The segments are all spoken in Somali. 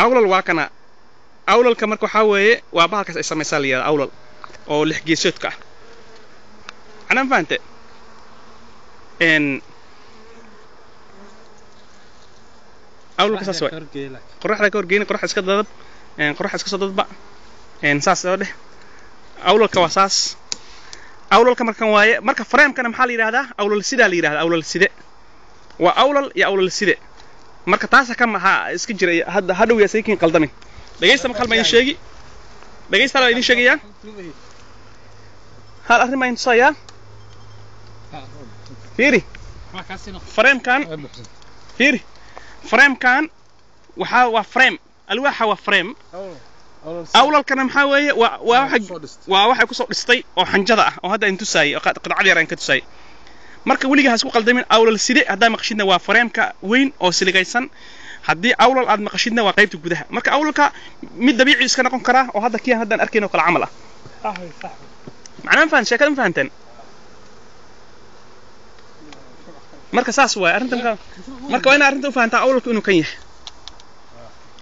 awlal waa kana awlalka marka waxa weeye waa bahalkaas ay sameeysan liyaa awlal oo lix geesoodka ah anaan faante awlalka saas way qorraxda ka horgeeyna qorrax iska dadab qorrax iska soo dadba saas oo dheh awlalka waa saas awlalka markan waaye marka frame-kana maxaa la yiraahdaa awlal sida la yiraahdaa awlal side waa awlal iyo awlal side marka taas ka maxaa iska jiray hadhow yaa saykin qaldamin dhageysta ma kalma idin sheegi dhageysta la idin sheegaya hal arrin ma intusaya fiiri frame-kan fiiri frame-kan waa frame alwaaxa waa frame awlalkana maxaa weeye waa waxa ku soo dhistay oo xanjada ah oo hadda intusay oo qadcad yar aan ka tusay marka waliga ha isku qaldamin awlal side hadaa maqashidna waa frame-ka weyn oo siligaysan haddii awlal aad maqashidna waa qaybta gudaha marka awlalka mid dabiici iska noqon kara oo hadda kiyan haddaan arkayno kala camal ah macnaan faan sheekadan fahanteen marka saas waay arrintan marka waa in arrinta u fahantaa awlalku inuu kan yahay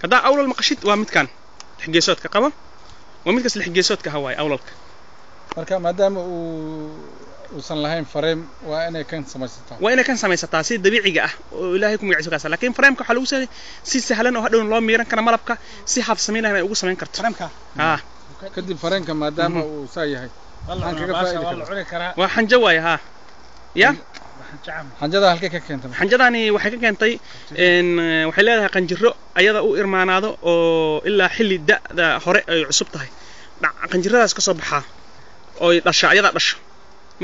haddaa awlal maqashid waa midkan lix geesoodka qaba waa midkaas lix geesoodka ha waay awlalka marka maadaama uusan lahayn frame waa inay kan samaysataa si dabiiciga ah oo ilaahay ku magaciiso kaasa laakiin frame-ka waxa lagu sameeyay si sahlan oo hadhow loo miiran kara malabka si habsamiin ah ay ugu sameyn karto frame-ka kadib frame-ka maadaama uu saa yahay waxaan kaga faa'iidi karaa waa xanjo waay ya xanjada halkee ka keentay xanjadani waxay ka keentay waxay leedahay qanjiro ayada u irmaanaado oo ilaa xilli da'da hore ay cusub tahay qanjiradaas ka soo baxaa oo dhasha ayada dhasho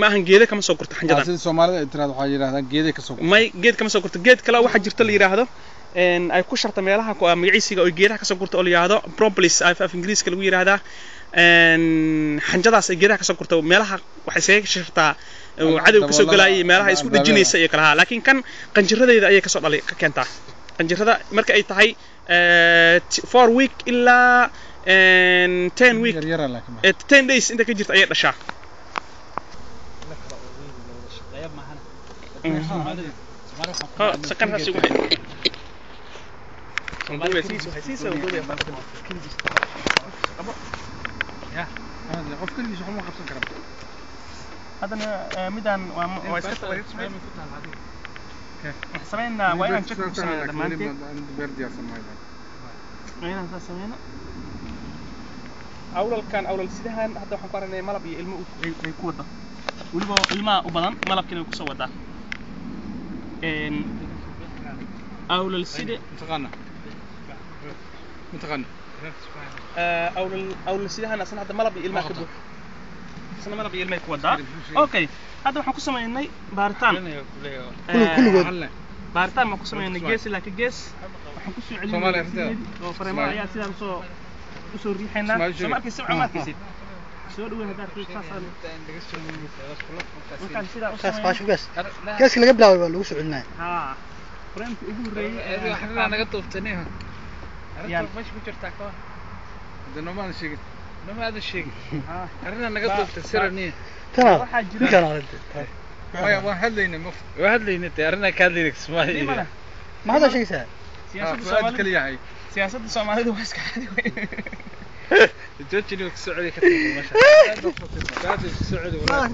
ma ahan geede kama soo gurto xanjadan sida Soomaalida ay tiraahdo waxa yiraahdaan geede ka soo gurto may geed kama soo gurto geed kale waxa jirta la yiraahdo ay ku sharta meelaha ku magaciisiga oo geedaha ka soo gurto oo la yiraahdo propolis af Ingiriiska lagu yiraahdaa xanjadaas ay geedaha ka soo gurto meelaha waxay isaga shartaa cadow ka soo galay meelaha isku dhijinaysa iyo kala laakiin kan qanjiradeeda ayay ka soo dhalay ka keentaa qanjirada marka ay tahay 4 week ilaa 10 week 10 days inta ka jirta ayay dhashaa سكن هسي واحد صندوق سيسو حسيسه ودول يا فندم يا هذا قف كل شيء حمو 5 جرام هذا ميدان واسكت وريت سمين من فتح العادي كيف حسبنا وين نشوف لما انت بردي اصلا وين انت سمينا اول كان اول سيدهان هذا waxaan ku aragnay malab iyo ilmo ay ku wada waliba ilma u badan malabkina ku soo wada أول السيدة متغنى أول السيدة هنا أصلا هذا ما لبي الماء كبر أصلا ما لبي الماء كودا أوكي هذا وحنا قسمنا إني بارتان كله بارتان ما قسمنا إني جيس لكن جيس وحنا قسمنا عليه وفرما يا سيدنا سو ريحنا سمعك السمع ما كيسيد كاس اللي قبلها ولا وش عندنا ها فريمك ugu horeeyay waxna naga toobtanay arrinta meesha ku jirta ka danomaan sheegay danomaada sheegay arrinta naga toobtay siraniye waxa jira waan hadlaynay arrinta ka hadlaynay Soomaaliya ma hada sheegaysaa siyaasadda Soomaalidu waa iska caadi weyn الجوجي اللي في السعودية كتير ما شاء الله.